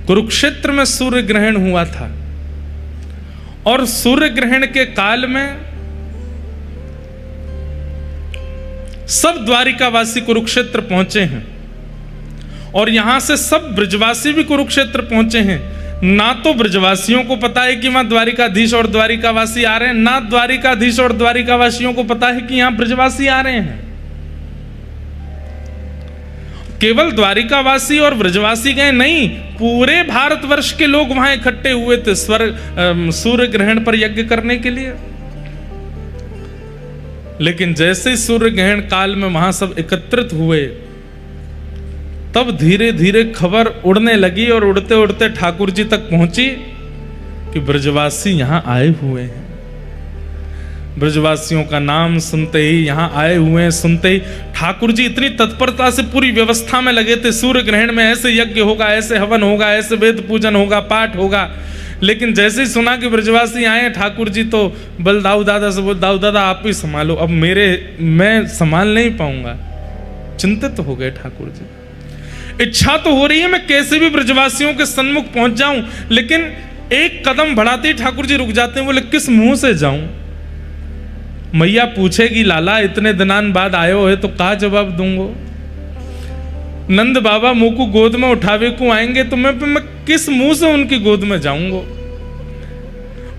कुरुक्षेत्र में सूर्य ग्रहण हुआ था और सूर्य ग्रहण के काल में सब द्वारिकावासी कुरुक्षेत्र पहुंचे हैं और यहां से सब ब्रजवासी भी कुरुक्षेत्र पहुंचे हैं। ना तो ब्रजवासियों को पता है कि वहां द्वारिकाधीश और द्वारिकावासी आ रहे हैं, ना द्वारिकाधीश और द्वारिकावासियों को पता है कि यहां ब्रजवासी आ रहे हैं। केवल द्वारिकावासी और ब्रजवासी गए नहीं, पूरे भारतवर्ष के लोग वहां इकट्ठे हुए थे सूर्य ग्रहण पर यज्ञ करने के लिए। लेकिन जैसे ही सूर्य ग्रहण काल में वहां सब एकत्रित हुए, तब धीरे धीरे खबर उड़ने लगी और उड़ते उड़ते ठाकुर जी तक पहुंची कि ब्रजवासी यहां आए हुए हैं। ब्रजवासियों का नाम सुनते ही, यहां आए हुए हैं सुनते ही ठाकुर जी इतनी तत्परता से पूरी व्यवस्था में लगे थे। सूर्य ग्रहण में ऐसे यज्ञ होगा, ऐसे हवन होगा, ऐसे वेद पूजन होगा, पाठ होगा। लेकिन जैसे ही सुना कि ब्रजवासी आए, ठाकुर जी तो बलदाऊ दादा से बोल, दाऊ दादा आप ही संभालो, अब मैं संभाल नहीं पाऊंगा। चिंतित हो गए ठाकुर जी। इच्छा तो हो रही है मैं कैसे भी ब्रजवासियों के सन्मुख पहुंच जाऊं, लेकिन एक कदम बढ़ाते ही ठाकुर जी रुक जाते हैं। बोले किस मुंह से जाऊं? मैया पूछेगी लाला इतने दिनान बाद आयो है तो का जवाब दूंगो? नंद बाबा मुंह को गोद में उठावे को आएंगे तो मैं किस मुंह से उनकी गोद में जाऊंगो?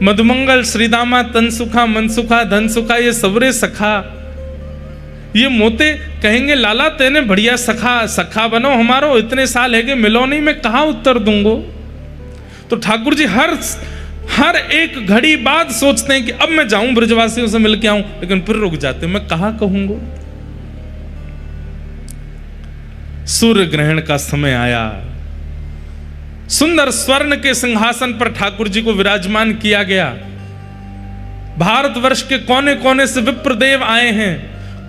मधुमंगल श्रीदामा तन सुखा मन सुखा धन सुखा ये सबरे सखा, ये मोते कहेंगे लाला तेने बढ़िया सखा बनो हमारो, इतने साल है कि मिलो नहीं, मैं कहाँ उत्तर दूंगो? तो ठाकुर जी हर एक घड़ी बाद सोचते हैं कि अब मैं जाऊं ब्रजवासियों से मिल के आऊं, लेकिन फिर रुक जाते हैं, मैं कहाँ कहूंगो? सूर्य ग्रहण का समय आया, सुंदर स्वर्ण के सिंहासन पर ठाकुर जी को विराजमान किया गया। भारतवर्ष के कोने कोने से विप्रदेव आए हैं,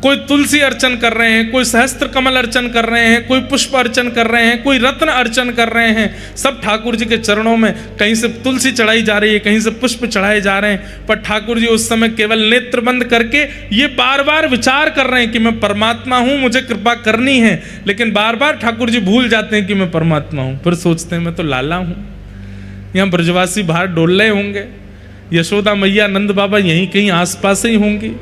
कोई तुलसी अर्चन कर रहे हैं, कोई सहस्त्र कमल अर्चन कर रहे हैं, कोई पुष्प अर्चन कर रहे हैं, कोई रत्न अर्चन कर रहे हैं। सब ठाकुर जी के चरणों में कहीं से तुलसी चढ़ाई जा रही है, कहीं से पुष्प चढ़ाए जा रहे हैं। पर ठाकुर जी उस समय केवल नेत्र बंद करके ये बार बार विचार कर रहे हैं कि मैं परमात्मा हूं, मुझे कृपा करनी है। लेकिन बार बार ठाकुर जी भूल जाते हैं कि मैं परमात्मा हूं। फिर सोचते हैं मैं तो लाला हूं। यहाँ ब्रजवासी बाहर डोल रहे होंगे, यशोदा मैया नंद बाबा यहीं कहीं आसपास ही होंगी।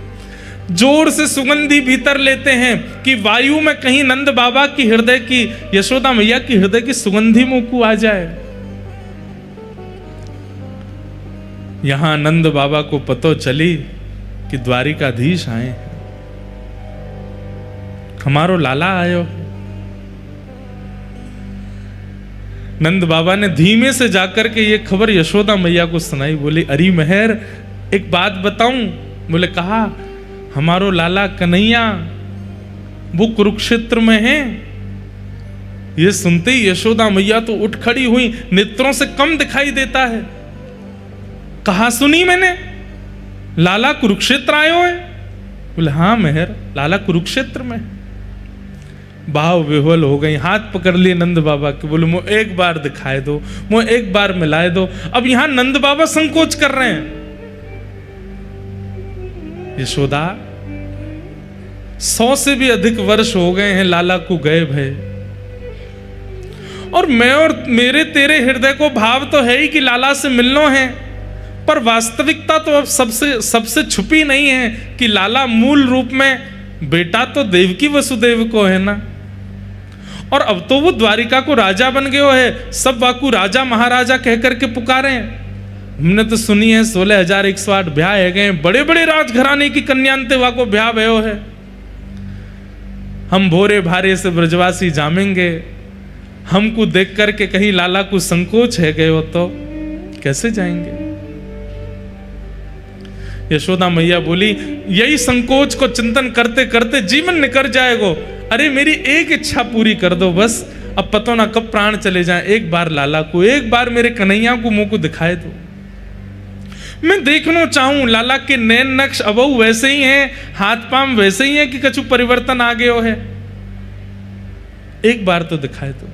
जोर से सुगंधी भीतर लेते हैं कि वायु में कहीं नंद बाबा की हृदय की, यशोदा मैया की हृदय की सुगंधी मुंह को आ जाए। यहां नंद बाबा को पतो चली कि द्वारिकाधीश आए हैं, हमारो लाला आयो। नंद बाबा ने धीमे से जाकर के ये खबर यशोदा मैया को सुनाई। बोली अरी मेहर एक बात बताऊं? बोले कहा, हमारो लाला कन्हैया वो कुरुक्षेत्र में है। ये सुनते ही यशोदा मैया तो उठ खड़ी हुई, नेत्रों से कम दिखाई देता है। कहा सुनी मैंने, लाला कुरुक्षेत्र आयो है? बोले हाँ मेहर, लाला कुरुक्षेत्र में। भाव विह्वल हो गई, हाथ पकड़ लिए नंद बाबा के। बोले मुझे एक बार दिखाए दो, मुझे एक बार मिलाए दो। अब यहां नंद बाबा संकोच कर रहे हैं। यशोदा 100 से भी अधिक वर्ष हो गए हैं लाला को गए भय, और मैं और मेरे तेरे हृदय को भाव तो है ही कि लाला से मिलना है, पर वास्तविकता तो अब सबसे छुपी नहीं है कि लाला मूल रूप में बेटा तो देवकी वसुदेव को है ना। और अब तो वो द्वारिका को राजा बन गए है, सब वाकू राजा महाराजा कह करके पुकारे हैं। हमने तो सुनी है 16,108 ब्याह है गए, बड़े बड़े राजघराने की कन्यांते वाको ब्याह भयो है। हम भोरे भारे से ब्रजवासी जामेंगे, हमको देख करके कहीं लाला को संकोच है गए हो तो कैसे जाएंगे? यशोदा मैया बोली यही संकोच को चिंतन करते करते जीवन निकल जाएगा। अरे मेरी एक इच्छा पूरी कर दो बस, अब पता ना कब प्राण चले जाए। एक बार लाला को, एक बार मेरे कन्हैया को मुंह को दिखाए दो। मैं देखना चाहूं लाला के नैन नक्श अबहु वैसे ही हैं, हाथ पांव वैसे ही हैं कि कछु परिवर्तन आ गयो है? एक बार तो दिखाए दो।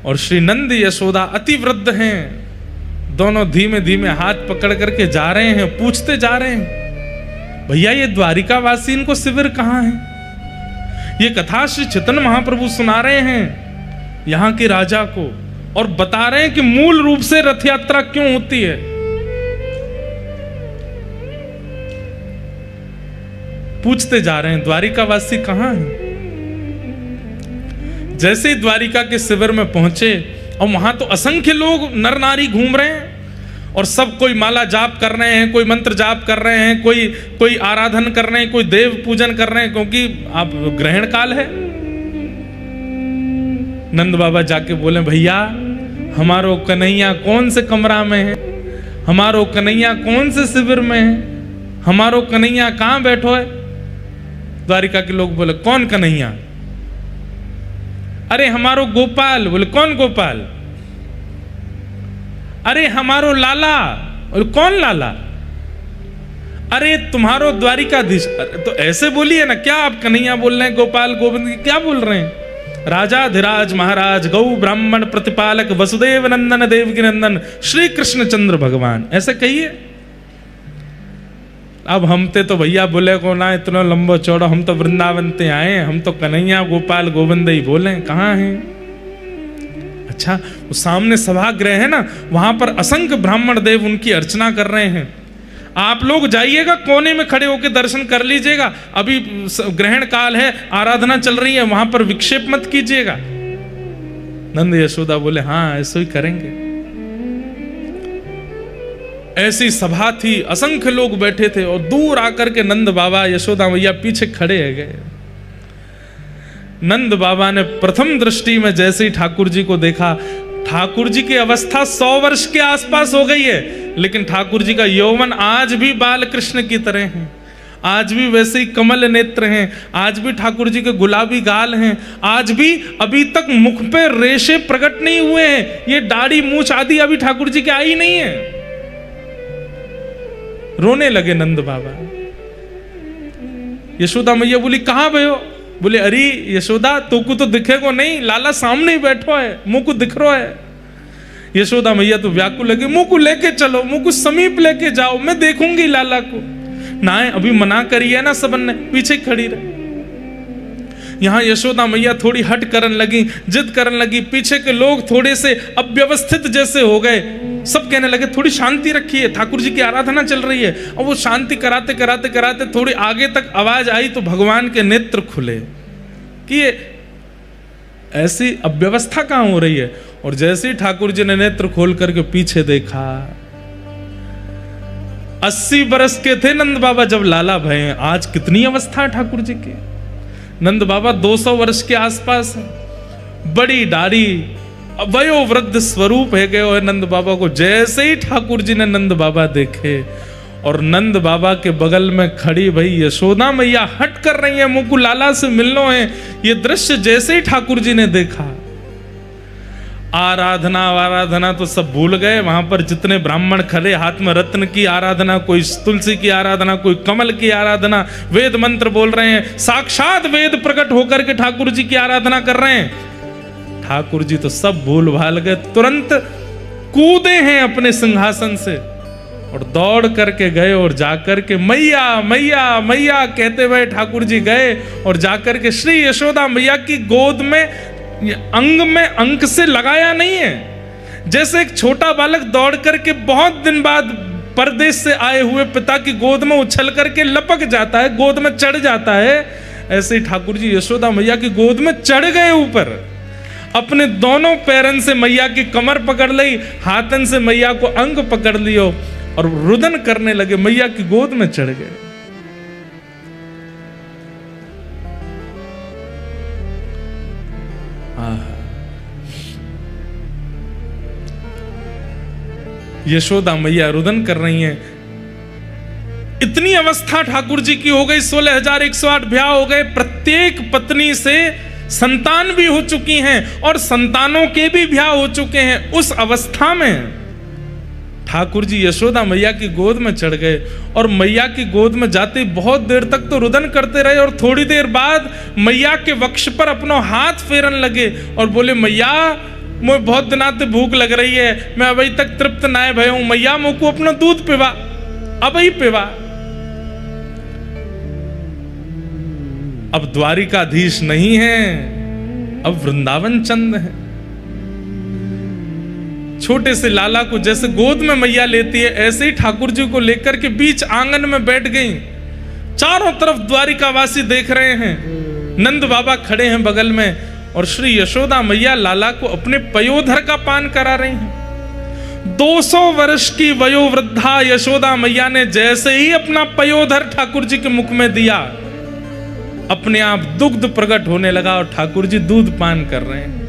और श्री नंद यशोदा अति वृद्ध हैं, दोनों धीमे धीमे हाथ पकड़ करके जा रहे हैं, पूछते जा रहे हैं भैया ये द्वारिकावासी इनको शिविर कहां है? ये कथा श्री चैतन्य महाप्रभु सुना रहे हैं। यहाँ के राजा को, और बता रहे हैं कि मूल रूप से रथ यात्रा क्यों होती है। पूछते जा रहे हैं द्वारिकावासी कहां हैं। जैसे ही द्वारिका के शिविर में पहुंचे, और वहां तो असंख्य लोग नर नारी घूम रहे हैं, और सब कोई माला जाप कर रहे हैं, कोई मंत्र जाप कर रहे हैं, कोई आराधन कर रहे हैं, कोई देव पूजन कर रहे हैं, क्योंकि अब ग्रहण काल है। नंद बाबा जाके बोले, भैया हमारो कन्हैया कौन से कमरा में है, हमारो कन्हैया कौन से शिविर में है, हमारो कन्हैया कहां बैठो है। द्वारिका के लोग बोले, कौन कन्हैया? अरे हमारो गोपाल। बोले, कौन गोपाल? अरे हमारो लाला। बोले, कौन लाला? अरे तुम्हारो द्वारिकाधीश। तो ऐसे बोलिए ना, क्या आप कन्हैया बोल रहे हैं, गोपाल गोविंद क्या बोल रहे हैं? राजा धीराज महाराज गौ ब्राह्मण प्रतिपालक वसुदेव नंदन देवकी नंदन श्री कृष्ण चंद्र भगवान, ऐसे कहिए। अब हम तो भैया बोले को ना इतना लंबो चौड़ा, हम तो वृंदावन ते आए, हम तो कन्हैया गोपाल गोविंद ही बोले, कहाँ हैं? अच्छा, वो सामने सभागृह है ना, वहां पर असंख्य ब्राह्मण देव उनकी अर्चना कर रहे हैं। आप लोग जाइएगा, कोने में खड़े होकर दर्शन कर लीजिएगा, अभी ग्रहण काल है, आराधना चल रही है, वहां पर विक्षेप मत कीजिएगा। नंद यशोदा बोले, हाँ ऐसे ही करेंगे। ऐसी सभा थी, असंख्य लोग बैठे थे, और दूर आकर के नंद बाबा यशोदा मैया पीछे खड़े है गए। नंद बाबा ने प्रथम दृष्टि में जैसे ही ठाकुर जी को देखा, ठाकुर जी की अवस्था 100 वर्ष के आसपास हो गई है, लेकिन ठाकुर जी का यौवन आज भी बाल कृष्ण की तरह है, आज भी वैसे ही कमल नेत्र हैं, आज भी ठाकुर जी के गुलाबी गाल हैं, आज भी अभी तक मुख पे रेशे प्रकट नहीं हुए हैं, ये दाढ़ी मूछ आदि अभी ठाकुर जी के आई नहीं है। रोने लगे नंद बाबा। यशोदा मैया बोली, कहां भयो? बोले, अरे यशोदा तोको तो दिखेगो नहीं, लाला सामने ही बैठो है, मुंह को दिख रहा है। यशोदा मैया तो व्याकुल लगी, मुंह को लेके चलो, मुंह को समीप लेके जाओ, मैं देखूंगी लाला को। ना अभी मना करिए ना, सबन ने पीछे खड़ी रही। यहां यशोदा मैया थोड़ी हट करने लगी, जिद करने लगी, पीछे के लोग थोड़े से अव्यवस्थित जैसे हो गए, सब कहने लगे थोड़ी शांति रखिए, ठाकुर जी की आराधना चल रही है। और वो शांति कराते कराते कराते थोड़ी आगे तक आवाज आई तो भगवान के नेत्र खुले कि ये ऐसी अव्यवस्था कहां हो रही है। और जैसे ही ठाकुर जी ने नेत्र खोल करके पीछे देखा, 80 बरस के थे नंद बाबा जब लाला भये, आज कितनी अवस्था है ठाकुर जी की। नंद बाबा 200 वर्ष के आसपास है, बड़ी दाढ़ी, वयो वृद्ध स्वरूप है गए नंद बाबा को। जैसे ही ठाकुर जी ने नंद बाबा देखे, और नंद बाबा के बगल में खड़ी भाई यशोदा मैया हट कर रही है, मुंह को लाला से मिलनो है। ये दृश्य जैसे ही ठाकुर जी ने देखा, आराधना तो सब भूल गए। वहां पर जितने ब्राह्मण खड़े, हाथ में रत्न की आराधना, कोई तुलसी की आराधना, कोई कमल की आराधना, वेद मंत्र बोल रहे हैं, साक्षात वेद प्रकट होकर के ठाकुर जी की आराधना कर रहे हैं। ठाकुर जी तो सब भूल भाल गए, तुरंत कूदे हैं अपने सिंहासन से और दौड़ करके गए, और जाकर के मैया मैया मैया कहते हुए ठाकुर जी गए, और जाकर के श्री यशोदा मैया की गोद में अंग में अंक से लगाया नहीं है। जैसे एक छोटा बालक दौड़ करके बहुत दिन बाद परदेश से आए हुए पिता की गोद में उछल करके लपक जाता है, गोद में चढ़ जाता है, ऐसे ही ठाकुर जी यशोदा मैया की गोद में चढ़ गए ऊपर। अपने दोनों पैरन से मैया की कमर पकड़ ली, हाथन से मैया को अंग पकड़ लियो, और रुदन करने लगे, मैया की गोद में चढ़ गए। यशोदा मैया रुदन कर रही हैं। इतनी अवस्था ठाकुर जी की हो गई, 16,108 ब्याह हो गए, प्रत्येक पत्नी से संतान भी हो चुकी हैं और संतानों के भी ब्याह हो चुके हैं। उस अवस्था में ठाकुर जी यशोदा मैया की गोद में चढ़ गए, और मैया की गोद में जाते बहुत देर तक तो रुदन करते रहे, और थोड़ी देर बाद मैया के वक्ष पर अपना हाथ फेरन लगे और बोले, मैया मुझे बहुत दिना से भूख लग रही है, मैं अभी तक तृप्त ना भय हूं, मैया मुझको अपना दूध पिवा, अब ही पिवा। अब द्वारिकाधीश नहीं है, अब वृंदावन चंद है। छोटे से लाला को जैसे गोद में मैया लेती है, ऐसे ही ठाकुर जी को लेकर के बीच आंगन में बैठ गई। चारों तरफ द्वारिकावासी देख रहे हैं, नंद बाबा खड़े हैं बगल में, और श्री यशोदा मैया लाला को अपने पयोधर का पान करा रही हैं। 200 वर्ष की वयोवृद्धा यशोदा मैया ने जैसे ही अपना पयोधर ठाकुर जी के मुख में दिया, अपने आप दुग्ध प्रकट होने लगा और ठाकुर जी दूध पान कर रहे हैं।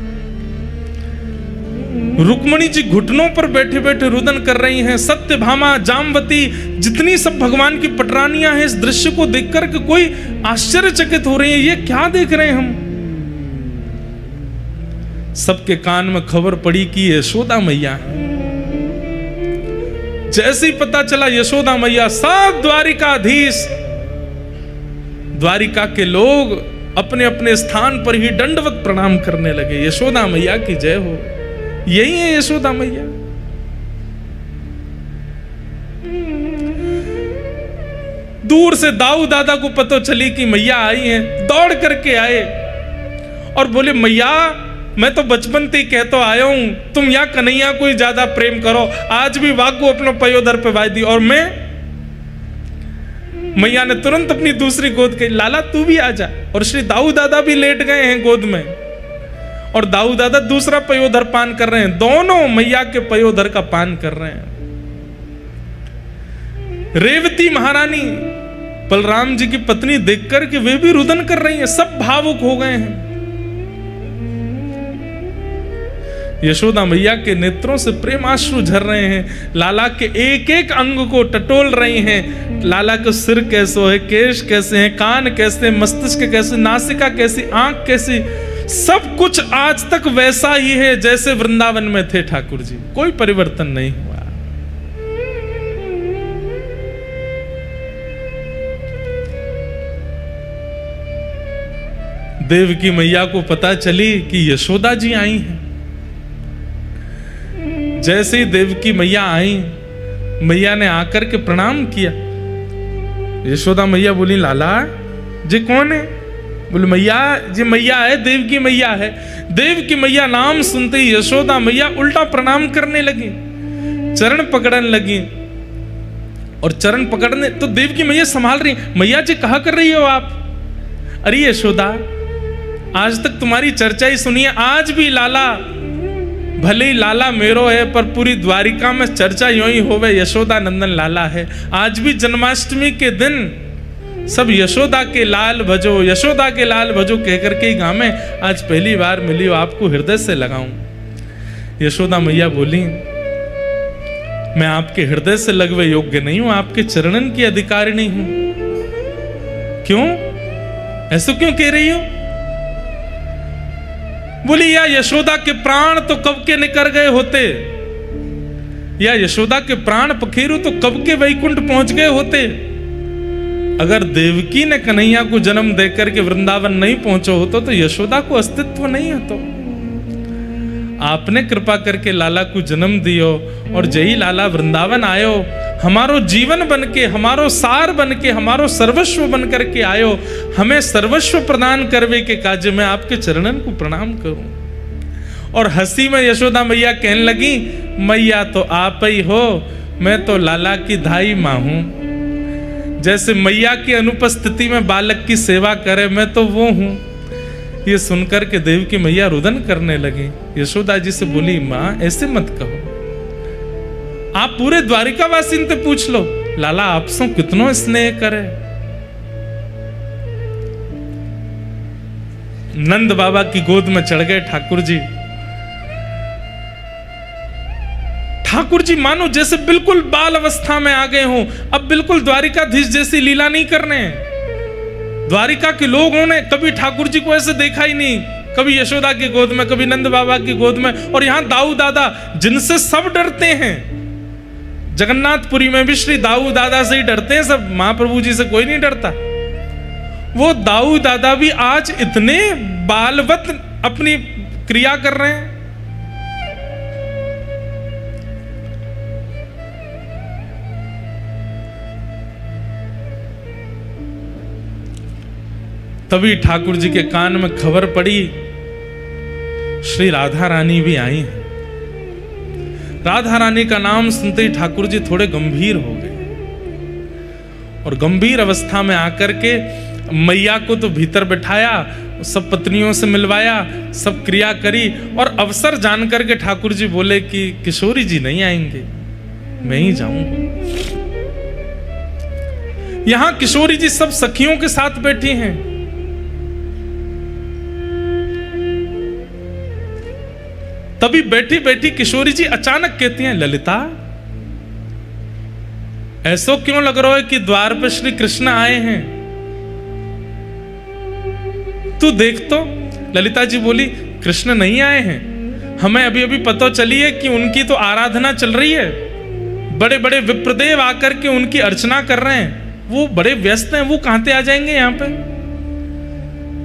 रुक्मणी जी घुटनों पर बैठे बैठे रुदन कर रही हैं। सत्यभामा, जामवती, जितनी सब भगवान की पटरानियां हैं, इस दृश्य को देखकर के कोई आश्चर्यचकित हो रही है, ये क्या देख रहे हैं हम। सबके कान में खबर पड़ी कि यशोदा मैया है। जैसे ही पता चला यशोदा मैया, सब द्वारिकाधीश, द्वारिका के लोग अपने अपने स्थान पर ही दंडवत प्रणाम करने लगे। यशोदा मैया की जय हो। यही है यशोदा मैया। दूर से दाऊ दादा को पता चली कि मैया आई हैं, दौड़ करके आए और बोले, मैया मैं तो बचपन से ही कहता आया हूं, तुम या कन्हैया को ही ज्यादा प्रेम करो। आज भी वाकू अपना पयोधर पे वाई दी, और मैं, मैया ने तुरंत अपनी दूसरी गोद कही, लाला तू भी आ जा। और श्री दाऊ दादा भी लेट गए हैं गोद में, और दाऊ दादा दूसरा पयोधर पान कर रहे हैं। दोनों मैया के पयोधर का पान कर रहे हैं। रेवती महारानी बलराम जी की पत्नी देखकर के वे भी रुदन कर रही हैं, सब भावुक हो गए हैं। यशोदा मैया के नेत्रों से प्रेमाश्रु झर रहे हैं। लाला के एक एक अंग को टटोल रही हैं। लाला का सिर कैसे है, केश कैसे हैं, कान कैसे, मस्तिष्क कैसे, नासिका कैसी, आंख कैसी, सब कुछ आज तक वैसा ही है जैसे वृंदावन में थे ठाकुर जी। कोई परिवर्तन नहीं हुआ। देवकी मैया को पता चली कि यशोदा जी आई हैं। जैसे ही देवकी मैया आई, मैया ने आकर के प्रणाम किया। यशोदा मैया बोली, लाला जी कौन है? बोले, मैया जी मैया है, देवकी मैया है। देवकी मैया नाम सुनते ही यशोदा मैया उल्टा प्रणाम करने लगी, चरण पकड़ने लगी। और चरण पकड़ने तो देवकी मैया संभाल रही, मैया जी कहा कर रही हो आप? अरे यशोदा, आज तक तुम्हारी चर्चा ही सुनी है। आज भी लाला, भले ही लाला मेरो है, पर पूरी द्वारिका में चर्चा यूं ही होवे, यशोदा नंदन लाला है। आज भी जन्माष्टमी के दिन सब यशोदा के लाल भजो, यशोदा के लाल भजो कहकर के गाँव में आज पहली बार मिली हो, आपको हृदय से लगाऊं। यशोदा मैया बोली, मैं आपके हृदय से लगवे योग्य नहीं हूं, आपके चरणन की अधिकारिणी हूं। क्यों? ऐसा क्यों कह रही हो? बोली, या यशोदा के प्राण तो कब के निकल गए होते, या यशोदा के प्राण पखेरु तो कब के वैकुंठ पहुंच गए होते। अगर देवकी ने कन्हैया को जन्म देकर के वृंदावन नहीं पहुंचो होतो तो यशोदा को अस्तित्व नहीं है। तो आपने कृपा करके लाला को जन्म दियो, और जय लाला वृंदावन आयो, हमारो जीवन बन के, हमारो सार बन के, हमारो सर्वस्व बन करके आयो, हमें सर्वस्व प्रदान करवे के काज में आपके चरणन को प्रणाम करूं। और हंसी में यशोदा मैया कहने लगी, मैया तो आप ही हो, मैं तो लाला की धाई मां हूं। जैसे मैया की अनुपस्थिति में बालक की सेवा करे, मैं तो वो हूं। ये सुनकर के देवकी मैया रुदन करने लगी। यशोदा जी से बोली, मां ऐसे मत कहो, आप पूरे द्वारिकावासी से पूछ लो, लाला आपसे कितनो स्नेह करे। नंद बाबा की गोद में चढ़ गए ठाकुर जी। ठाकुर जी मानो जैसे बिल्कुल बाल अवस्था में आ गए हों। अब बिल्कुल द्वारिकाधीश जैसी लीला नहीं करने। द्वारिका के लोगों ने कभी ठाकुर जी को ऐसे देखा ही नहीं, कभी यशोदा की गोद में, कभी नंद बाबा की गोद में, और यहां दाऊ दादा जिनसे सब डरते हैं। जगन्नाथपुरी में भी श्री दाऊ दादा से ही डरते हैं सब, महाप्रभु जी से कोई नहीं डरता। वो दाऊ दादा भी आज इतने बालवत अपनी क्रिया कर रहे हैं। तभी ठाकुर जी के कान में खबर पड़ी, श्री राधा रानी भी आई हैं। राधा रानी का नाम सुनते ही ठाकुर जी थोड़े गंभीर हो गए, और गंभीर अवस्था में आकर के मैया को तो भीतर बिठाया, सब पत्नियों से मिलवाया, सब क्रिया करी, और अवसर जान करके ठाकुर जी बोले कि किशोरी जी नहीं आएंगे, मैं ही जाऊंगा। यहां किशोरी जी सब सखियों के साथ बैठी हैं। तभी बैठी बैठी किशोरी जी अचानक कहती हैं, ललिता ऐसो क्यों लग रहा है कि द्वार पर श्री कृष्ण आए हैं? तू देख तो। ललिता जी बोली, कृष्ण नहीं आए हैं, हमें अभी अभी पता चली है कि उनकी तो आराधना चल रही है, बड़े बड़े विप्रदेव आकर के उनकी अर्चना कर रहे हैं, वो बड़े व्यस्त हैं, वो कहां से आ जाएंगे यहाँ पे?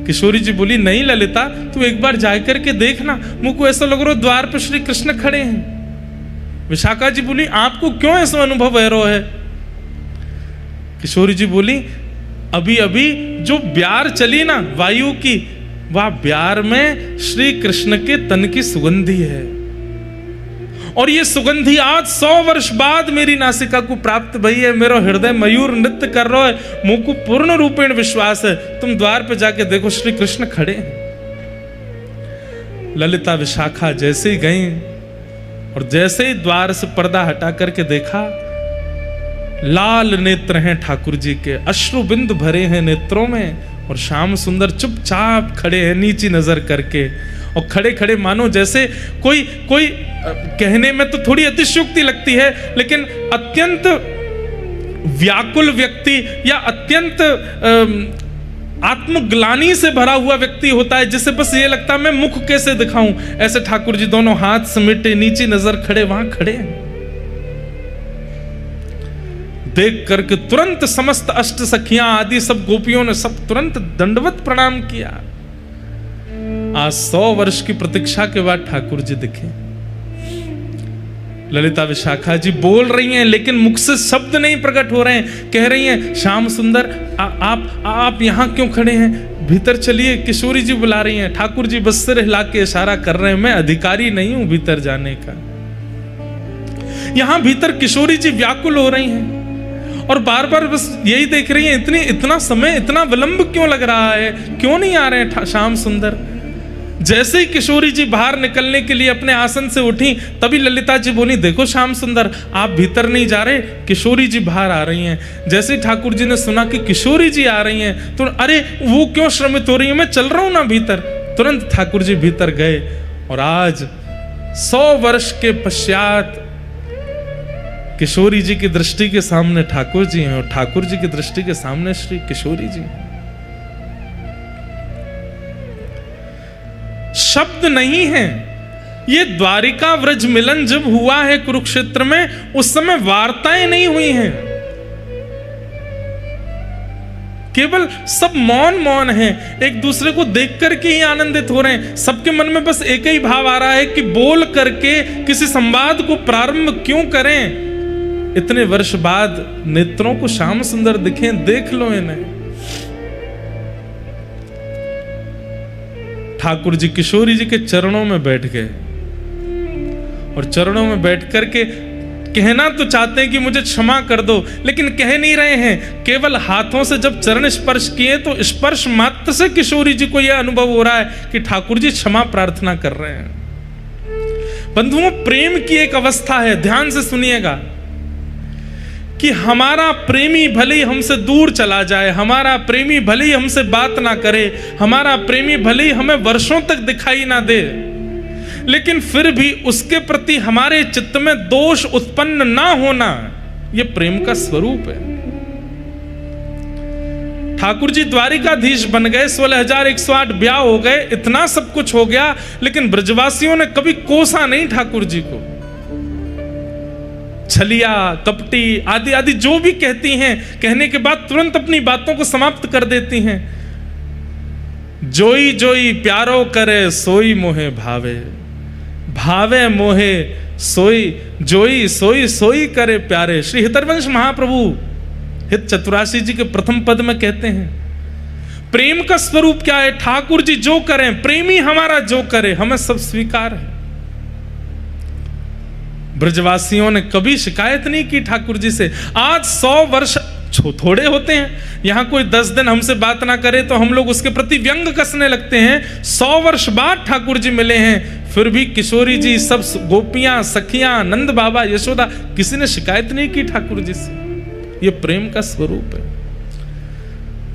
किशोरी जी बोली, नहीं ललिता, तू एक बार जाकर के देखना, मुझको ऐसा लग रहा है द्वार पर श्री कृष्ण खड़े हैं। विशाखा जी बोली, आपको क्यों ऐसा अनुभव हो रहा है? किशोरी जी बोली, अभी अभी जो ब्यार चली ना वायु की, वह ब्यार में श्री कृष्ण के तन की सुगंधी है, और ये सुगंधी आज 100 वर्ष बाद मेरी नासिका को प्राप्त भई है। मेरा हृदय मयूर नृत्य कर रहा है, मुझको पूर्ण रूपेण विश्वास है, तुम द्वार पे जाके देखो श्री कृष्ण खड़े हैं। ललिता विशाखा जैसे ही गई और जैसे ही द्वार से पर्दा हटा करके देखा, लाल नेत्र हैं ठाकुर जी के, अश्रु बिंद भरे हैं नेत्रों में, और श्याम सुंदर चुपचाप खड़े हैं नीची नजर करके, और खड़े खड़े मानो जैसे कोई कहने में तो थोड़ी अतिशयोक्ति लगती है, लेकिन अत्यंत व्याकुल व्यक्ति या अत्यंत आत्मग्लानि से भरा हुआ व्यक्ति होता है, जिसे बस ये लगता है मैं मुख कैसे दिखाऊं। ऐसे ठाकुर जी दोनों हाथ समेटे नीची नजर खड़े वहां खड़े हैं। देख करके तुरंत समस्त अष्ट सखियां आदि सब गोपियों ने सब तुरंत दंडवत प्रणाम किया। आज 100 वर्ष की प्रतीक्षा के बाद ठाकुर जी दिखे। ललिता विशाखा जी बोल रही हैं, लेकिन मुख से शब्द नहीं प्रकट हो रहे हैं। कह रही हैं, श्याम सुंदर आप यहां क्यों खड़े हैं? भीतर चलिए, किशोरी जी बुला रही हैं। ठाकुर जी बस सिर हिला के इशारा कर रहे हैं, मैं अधिकारी नहीं हूं भीतर जाने का। यहां भीतर किशोरी जी व्याकुल हो रही हैं और बार बार बस यही देख रही हैं, इतना समय, इतना विलंब क्यों लग रहा है, क्यों नहीं आ रहे हैं श्याम सुंदर? जैसे ही किशोरी जी बाहर निकलने के लिए अपने आसन से उठी, तभी ललिता जी बोली, देखो श्याम सुंदर आप भीतर नहीं जा रहे, किशोरी जी बाहर आ रही हैं। जैसे ही ठाकुर जी ने सुना कि किशोरी जी आ रही हैं, तो अरे वो क्यों श्रमित हो रही है, मैं चल रहा हूं ना भीतर। तुरंत ठाकुर जी भीतर गए, और आज 100 वर्ष के पश्चात किशोरी जी की दृष्टि के सामने ठाकुर जी हैं, और ठाकुर जी की दृष्टि के सामने श्री किशोरी जी हैं। शब्द नहीं है। ये द्वारिका व्रज मिलन जब हुआ है कुरुक्षेत्र में, उस समय वार्ताएं नहीं हुई हैं, केवल सब मौन हैं, एक दूसरे को देख करके ही आनंदित हो रहे हैं। सबके मन में बस एक ही भाव आ रहा है कि बोल करके किसी संवाद को प्रारंभ क्यों करें। इतने वर्ष बाद नेत्रों को श्याम सुंदर दिखे, देख लो इन्हें। ठाकुर जी किशोरी जी के चरणों में बैठ गए, और चरणों में बैठ करके कहना तो चाहते हैं कि मुझे क्षमा कर दो, लेकिन कह नहीं रहे हैं। केवल हाथों से जब चरण स्पर्श किए, तो स्पर्श मात्र से किशोरी जी को यह अनुभव हो रहा है कि ठाकुर जी क्षमा प्रार्थना कर रहे हैं। बंधुओं, प्रेम की एक अवस्था है, ध्यान से सुनिएगा, कि हमारा प्रेमी भले ही हमसे दूर चला जाए, हमारा प्रेमी भले ही हमसे बात ना करे, हमारा प्रेमी भले ही हमें वर्षों तक दिखाई ना दे, लेकिन फिर भी उसके प्रति हमारे चित्त में दोष उत्पन्न ना होना, यह प्रेम का स्वरूप है। ठाकुर जी द्वारिकाधीश बन गए, 16,108 ब्याह हो गए, इतना सब कुछ हो गया, लेकिन ब्रजवासियों ने कभी कोसा नहीं ठाकुर जी को। छलिया, कपटी आदि आदि जो भी कहती हैं, कहने के बाद तुरंत अपनी बातों को समाप्त कर देती हैं। जोई जोई प्यारो करे सोई मोहे भावे, भावे मोहे सोई, जोई सोई सोई करे प्यारे। श्री हितरवंश महाप्रभु हित चतुराशी जी के प्रथम पद में कहते हैं, प्रेम का स्वरूप क्या है? ठाकुर जी जो करें, प्रेमी हमारा जो करे, हमें सब स्वीकार है। ब्रजवासियों ने कभी शिकायत नहीं की ठाकुर जी से। आज 100 वर्ष थोड़े होते हैं, यहाँ कोई 10 दिन हमसे बात ना करे तो हम लोग उसके प्रति व्यंग कसने लगते हैं। 100 वर्ष बाद ठाकुर जी मिले हैं, फिर भी किशोरी जी, सब गोपियां, सखियां, नंद बाबा, यशोदा, किसी ने शिकायत नहीं की ठाकुर जी से। ये प्रेम का स्वरूप है।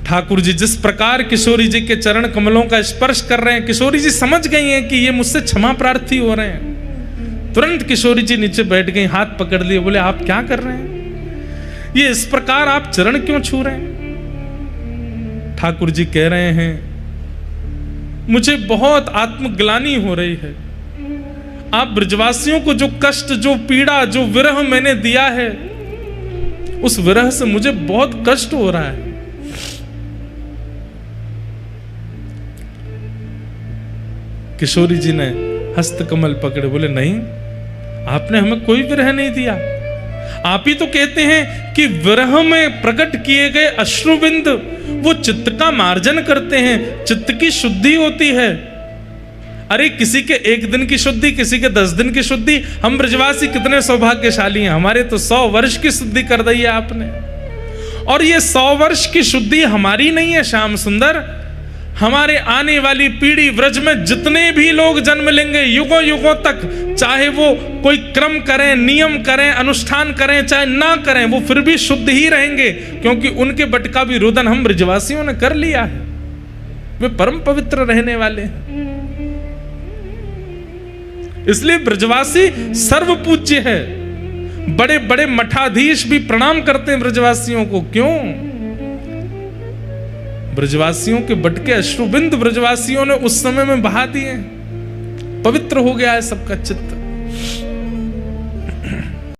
ठाकुर जी जिस प्रकार किशोरी जी के चरण कमलों का स्पर्श कर रहे हैं, किशोरी जी समझ गई हैं कि ये मुझसे क्षमा प्रार्थी हो रहे हैं। तुरंत किशोरी जी नीचे बैठ गई, हाथ पकड़ लिए, बोले आप क्या कर रहे हैं, ये इस प्रकार आप चरण क्यों छू रहे हैं। ठाकुर जी कह रहे हैं मुझे बहुत आत्मग्लानि हो रही है। आप ब्रजवासियों को जो कष्ट, जो पीड़ा, जो विरह मैंने दिया है, उस विरह से मुझे बहुत कष्ट हो रहा है। किशोरी जी ने हस्त कमल पकड़े, बोले नहीं, आपने हमें कोई विरह नहीं दिया। आप ही तो कहते हैं कि विरह में प्रकट किए गए अश्रुबिंद वो चित्त का मार्जन करते हैं, चित्त की शुद्धि होती है। अरे किसी के 1 दिन की शुद्धि, किसी के 10 दिन की शुद्धि। हम ब्रजवासी कितने सौभाग्यशाली हैं, हमारे तो 100 वर्ष की शुद्धि कर दी है आपने। और ये 100 वर्ष की शुद्धि हमारी नहीं है श्याम सुंदर, हमारे आने वाली पीढ़ी व्रज में जितने भी लोग जन्म लेंगे युगों युगों तक, चाहे वो कोई क्रम करें, नियम करें, अनुष्ठान करें, चाहे ना करें, वो फिर भी शुद्ध ही रहेंगे, क्योंकि उनके बट का भी रुदन हम ब्रजवासियों ने कर लिया है। वे परम पवित्र रहने वाले हैं। इसलिए ब्रजवासी सर्वपूज्य है। बड़े बड़े मठाधीश भी प्रणाम करते हैं ब्रजवासियों को। क्यों? ब्रजवासियों के बट के अश्रुबिंद ब्रजवासियों ने उस समय में बहा दिए, पवित्र हो गया है सबका चित्त।